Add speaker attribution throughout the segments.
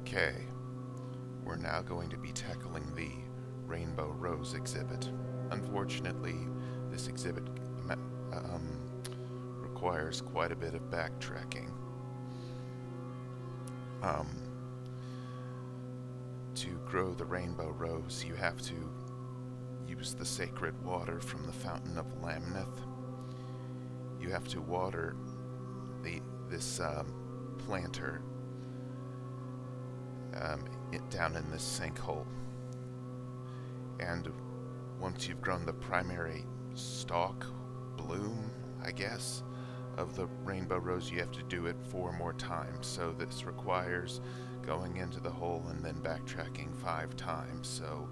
Speaker 1: Okay, we're now going to be tackling the Rainbow Rose exhibit. Unfortunately, this exhibit requires quite a bit of backtracking. To grow the Rainbow Rose, you have to use the sacred water from the Fountain of Lamneth. You have to water this planter down in this sinkhole. And once you've grown the primary stalk, bloom, I guess, of the Rainbow Rose, you have to do it 4 more times. So this requires going into the hole and then backtracking 5 times. So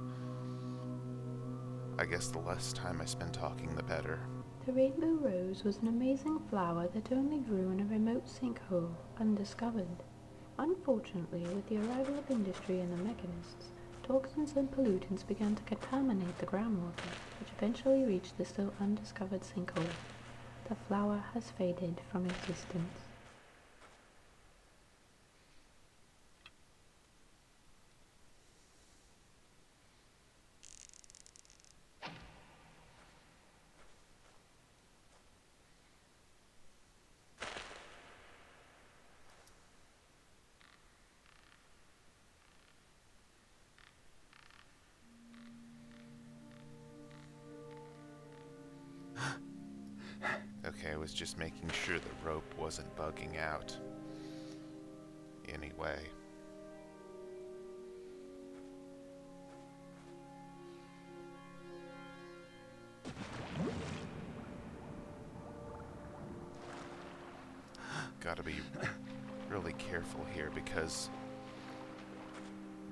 Speaker 1: I guess the less time I spend talking, the better.
Speaker 2: The rainbow rose was an amazing flower that only grew in a remote sinkhole, undiscovered. Unfortunately, with the arrival of industry and the mechanists, toxins and pollutants began to contaminate the groundwater, which eventually reached the still undiscovered sinkhole. The flower has faded from existence.
Speaker 1: Okay, I was just making sure the rope wasn't bugging out. Anyway. Gotta be really careful here because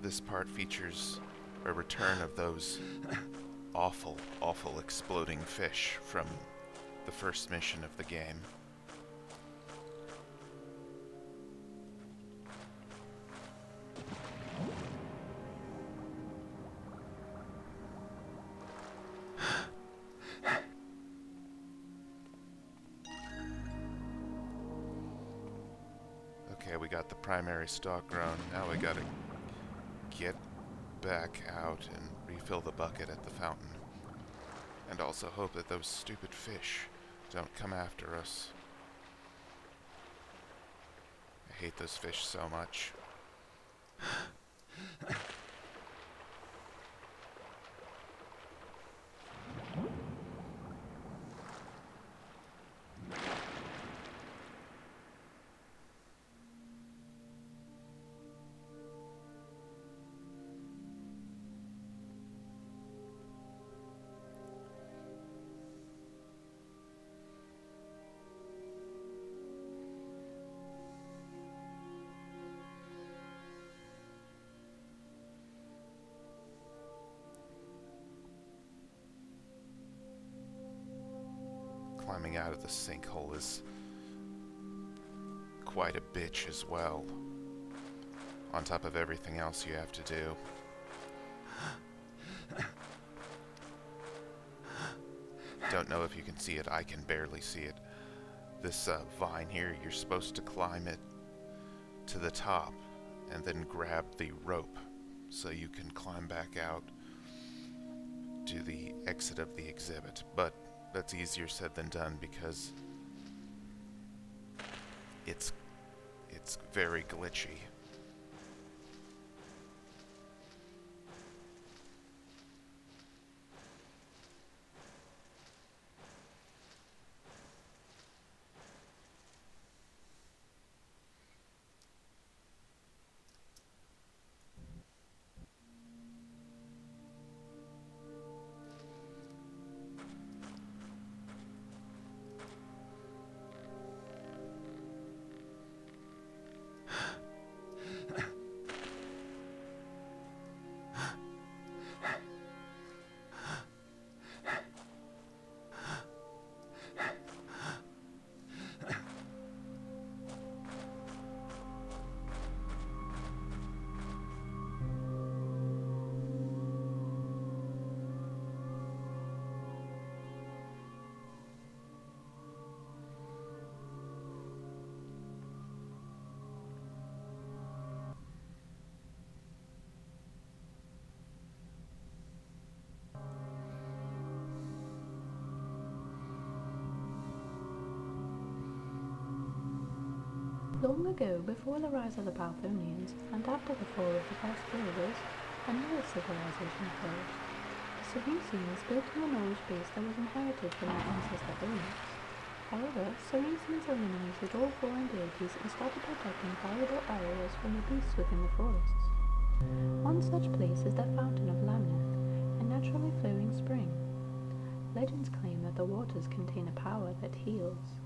Speaker 1: this part features a return of those awful, awful exploding fish from the first mission of the game. Okay, we got the primary stalk grown. Now we gotta get back out and refill the bucket at the fountain. And also hope that those stupid fish don't come after us. I hate those fish so much. Climbing out of the sinkhole is quite a bitch as well, on top of everything else you have to do. Don't know if you can see it, I can barely see it. This vine here, you're supposed to climb it to the top and then grab the rope so you can climb back out to the exit of the exhibit, but that's easier said than done because it's very glitchy.
Speaker 2: Long ago, before the rise of the Balthonians, and after the fall of the first builders, another civilization flourished. The Saracens built on a knowledge base that was inherited from their ancestor Olmecs. However, Saracens eliminated all foreign deities and started protecting valuable areas from the beasts within the forests. One such place is the Fountain of Lamneth, a naturally flowing spring. Legends claim that the waters contain a power that heals.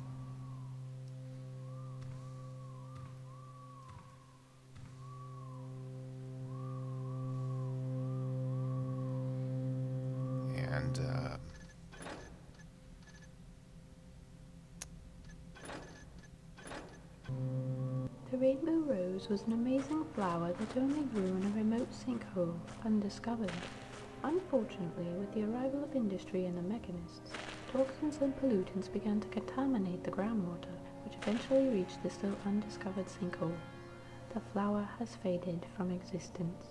Speaker 1: And,
Speaker 2: The rainbow rose was an amazing flower that only grew in a remote sinkhole, undiscovered. Unfortunately, with the arrival of industry and the mechanists, toxins and pollutants began to contaminate the groundwater, which eventually reached the still undiscovered sinkhole. The flower has faded from existence.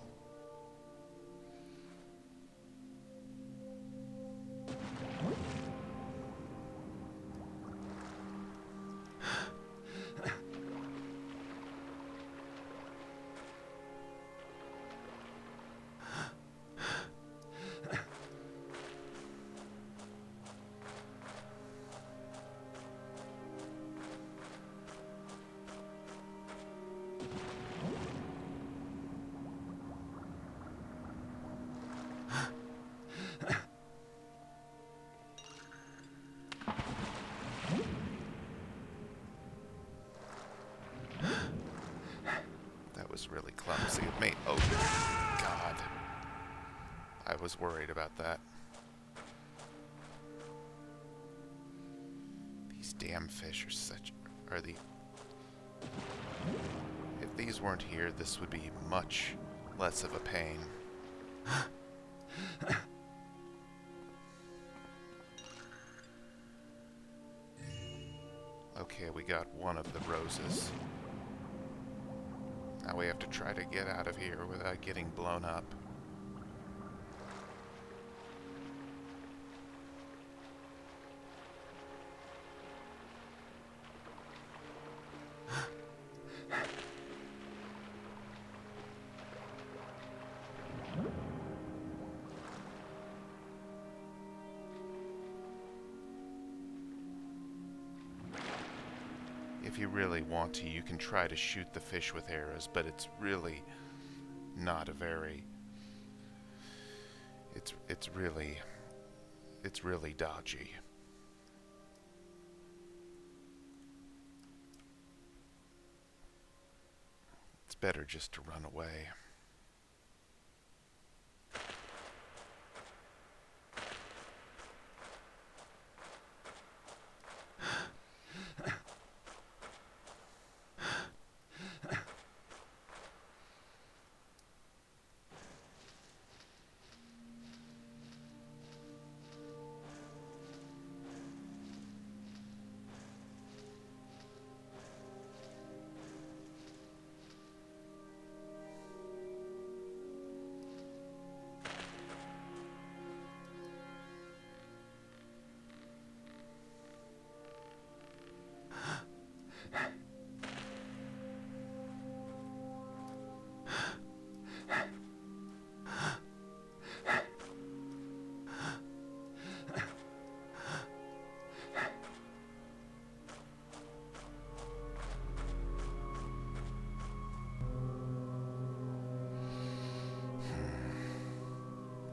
Speaker 1: that was really clumsy of me. Oh, God. I was worried about that. These damn fish are the... If these weren't here, this would be much less of a pain. Okay, we got one of the roses. Now we have to try to get out of here without getting blown up. If you really want to, you can try to shoot the fish with arrows, but it's really not a very... It's really dodgy. It's better just to run away.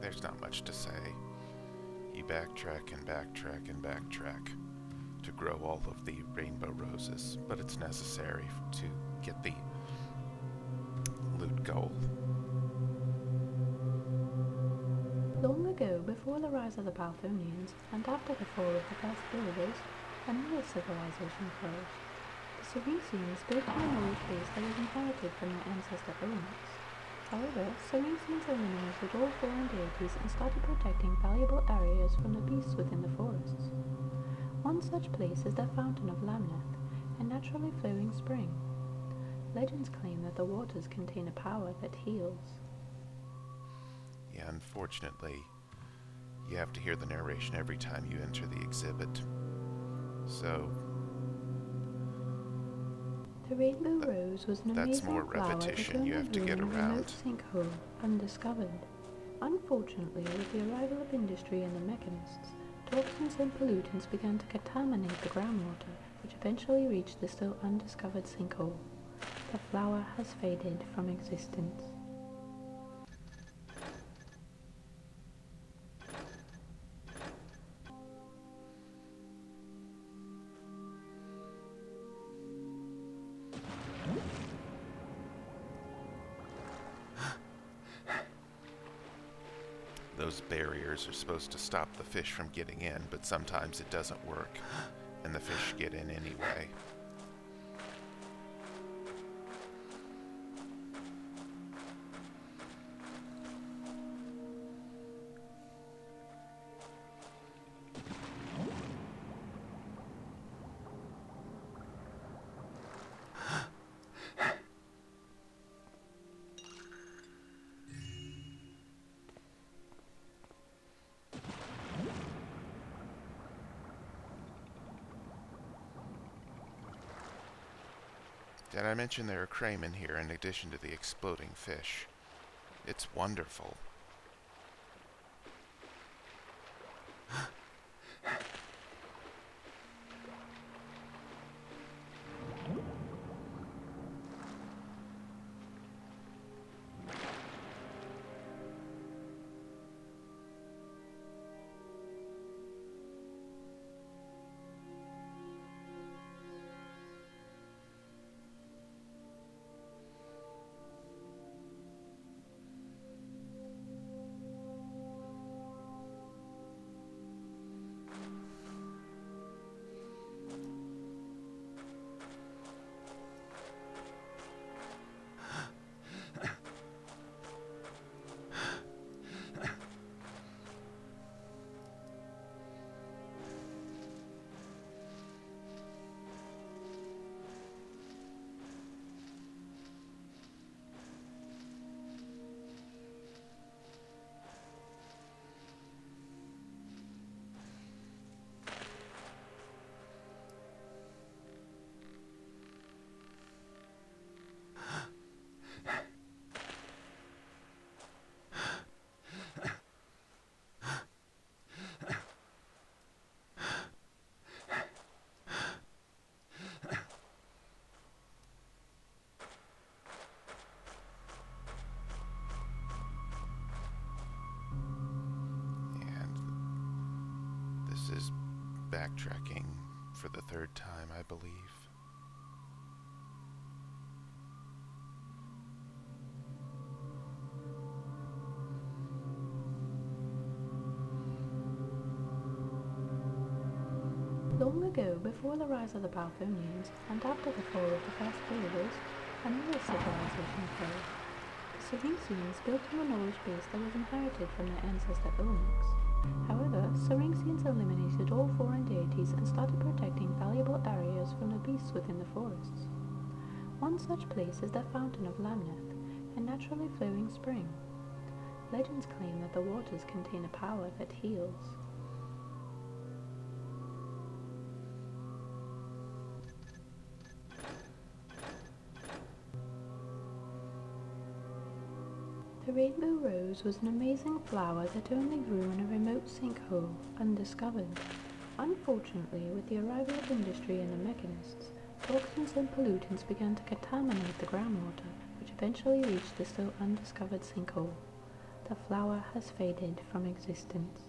Speaker 1: There's not much to say. You backtrack and backtrack and backtrack to grow all of the rainbow roses, but it's necessary to get the loot gold.
Speaker 2: Long ago, before the rise of the Balthonians, and after the fall of the first builders, another civilization flourished. The Saracens built on a knowledge base that was inherited from their ancestor Olmecs. However, Saracens eliminated all foreign deities and started protecting valuable areas from the beasts within the forests. One such place is the Fountain of Lamneth, a naturally flowing spring. Legends claim that the waters contain a power that heals.
Speaker 1: Yeah, unfortunately, you have to hear the narration every time you enter the exhibit. So,
Speaker 2: The rainbow rose was an
Speaker 1: That's
Speaker 2: amazing
Speaker 1: more
Speaker 2: flower that
Speaker 1: repetition you
Speaker 2: only
Speaker 1: have to
Speaker 2: grew
Speaker 1: get
Speaker 2: in a remote
Speaker 1: around.
Speaker 2: sinkhole, undiscovered. Unfortunately, with the arrival of industry and the mechanists, toxins and pollutants began to contaminate the groundwater, which eventually reached the still undiscovered sinkhole. The flower has faded from existence.
Speaker 1: Those barriers are supposed to stop the fish from getting in, but sometimes it doesn't work, and the fish get in anyway. Did I mention there are craymen here in addition to the exploding fish? It's wonderful. And this is backtracking for the third time, I believe.
Speaker 2: Long ago, before the rise of the Balthonians, and after the fall of the first builders, another civilization fell. The Syrinxians built on a knowledge base that was inherited from their ancestor Olmecs. However, Syrinxians eliminated all foreign deities and started protecting valuable areas from the beasts within the forests. One such place is the Fountain of Lamneth, a naturally flowing spring. Legends claim that the waters contain a power that heals. The rainbow rose was an amazing flower that only grew in a remote sinkhole, undiscovered. Unfortunately, with the arrival of industry and the mechanists, toxins and pollutants began to contaminate the groundwater, which eventually reached the still undiscovered sinkhole. The flower has faded from existence.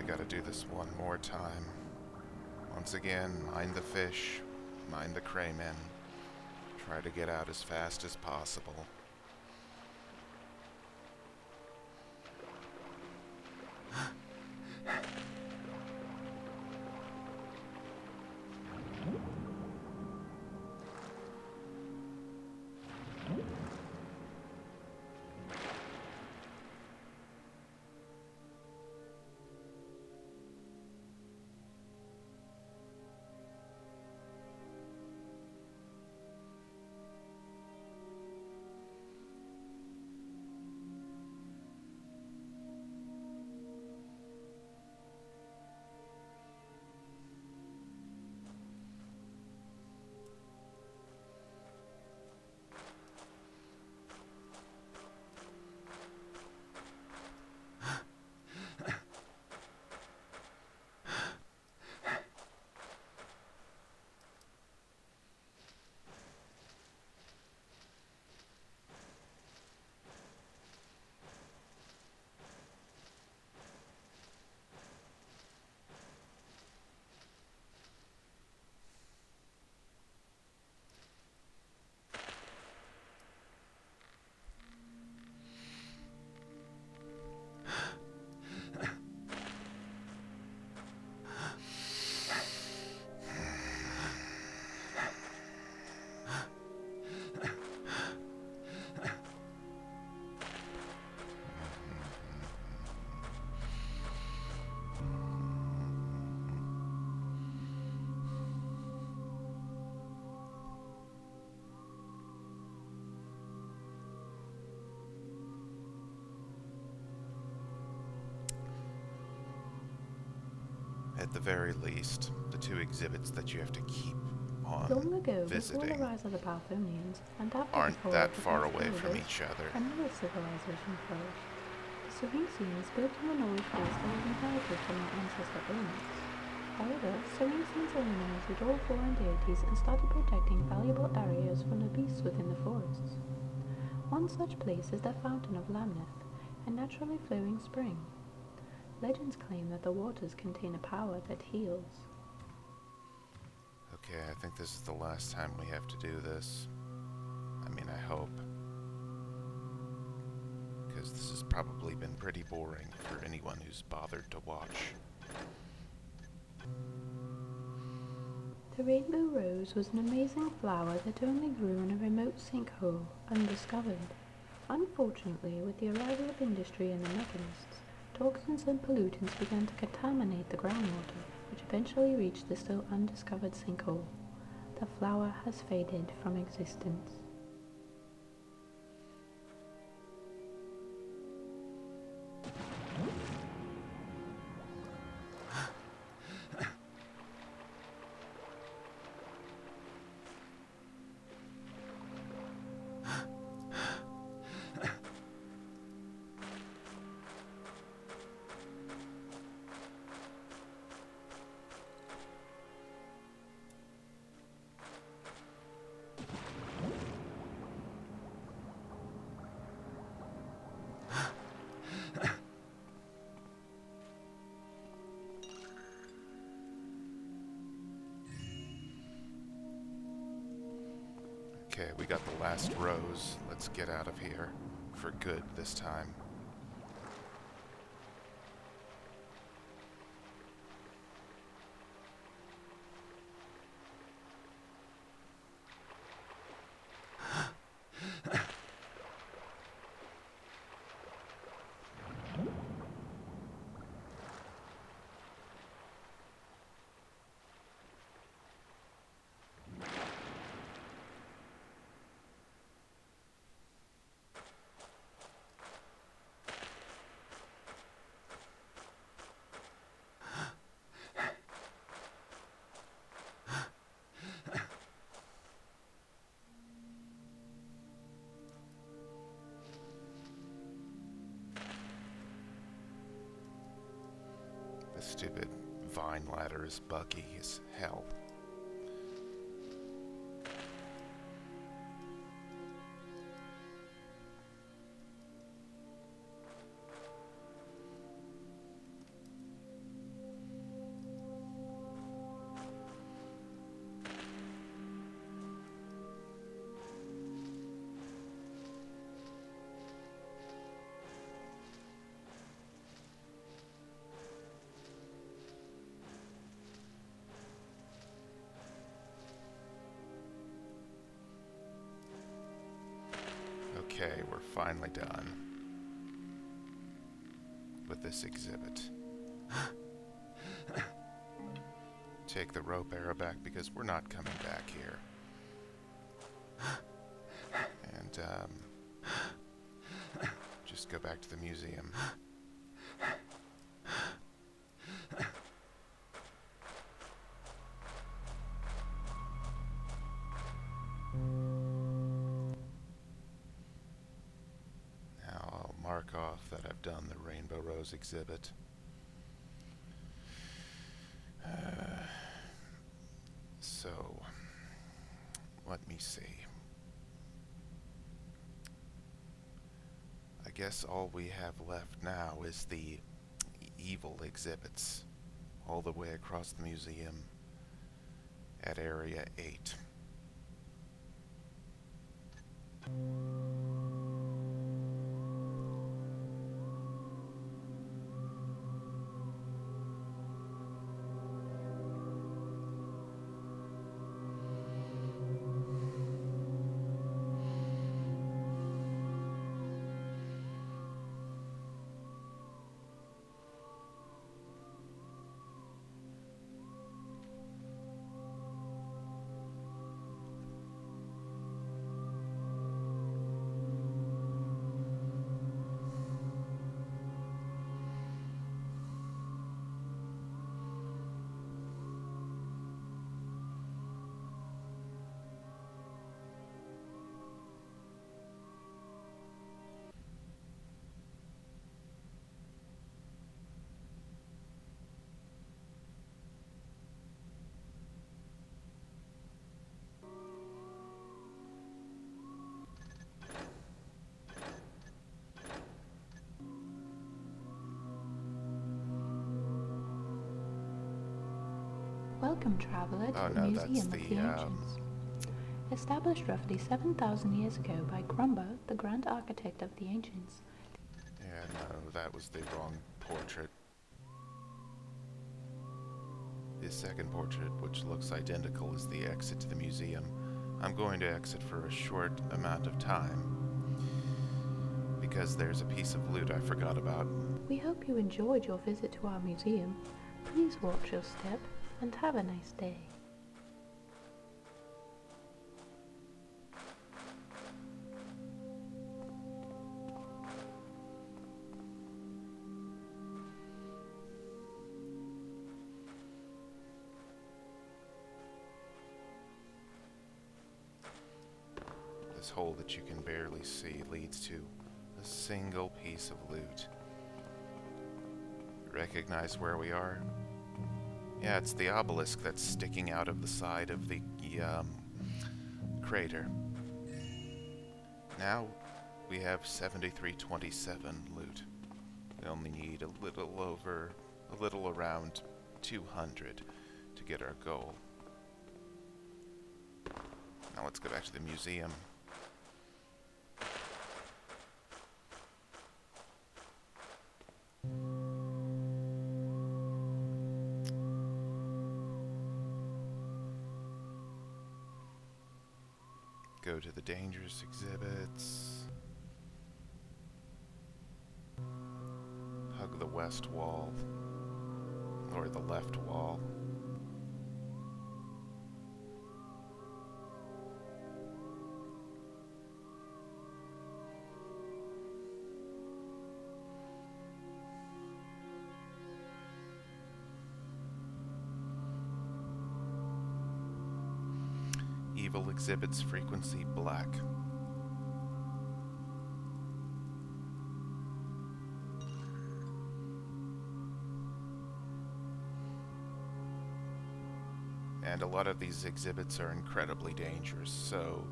Speaker 1: Gotta do this one more time. Once again, mind the fish, mind the craymen. Try to get out as fast as possible. At the very least, the two exhibits that you have to keep on
Speaker 2: Long ago, before the
Speaker 1: visiting
Speaker 2: rise of the Balthonians, and after the
Speaker 1: aren't
Speaker 2: fall
Speaker 1: that
Speaker 2: of the
Speaker 1: far
Speaker 2: first
Speaker 1: away from
Speaker 2: builders,
Speaker 1: each other.
Speaker 2: another civilization flourished. The Saracens built on the knowledge base that was inherited from their ancestor Romans. However, Saracens eliminated all foreign deities and started protecting valuable areas from the beasts within the forests. One such place is the Fountain of Lamneth, a naturally flowing spring. Legends claim that the waters contain a power that heals.
Speaker 1: Okay, I think this is the last time we have to do this. I mean, I hope. Because this has probably been pretty boring for anyone who's bothered to watch.
Speaker 2: The rainbow rose was an amazing flower that only grew in a remote sinkhole, undiscovered. Unfortunately, with the arrival of industry and the mechanists, toxins and pollutants began to contaminate the groundwater, which eventually reached the still undiscovered sinkhole. The flower has faded from existence.
Speaker 1: Okay, we got the last rose. Let's get out of here. For good this time. This stupid vine ladder is buggy as hell. Okay, we're finally done with this exhibit. Take the rope arrow back because we're not coming back here. And, just go back to the museum. Mark off that I've done the Rainbow Rose exhibit. So, let me see. I guess all we have left now is the evil exhibits, all the way across the museum at Area 8.
Speaker 2: Welcome, traveller, to
Speaker 1: Oh
Speaker 2: the
Speaker 1: no, that's
Speaker 2: Museum
Speaker 1: the,
Speaker 2: of the Ancients. Established roughly 7,000 years ago by Grumba, the Grand Architect of the Ancients.
Speaker 1: yeah, no, that was the wrong portrait. His second portrait, which looks identical, is the exit to the museum. I'm going to exit for a short amount of time, because there's a piece of loot I forgot about.
Speaker 2: We hope you enjoyed your visit to our museum. Please watch your step and have a nice day.
Speaker 1: This hole that you can barely see leads to a single piece of loot. Recognize where we are? Yeah, it's the obelisk that's sticking out of the side of the crater. Now we have 7327 loot. We only need a little around 200 to get our goal. Now let's go back to the museum. Go to the dangerous exhibits. Hug the west wall. Or the left wall. Evil exhibits frequency black. And a lot of these exhibits are incredibly dangerous, so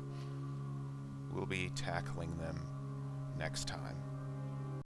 Speaker 1: we'll be tackling them next time.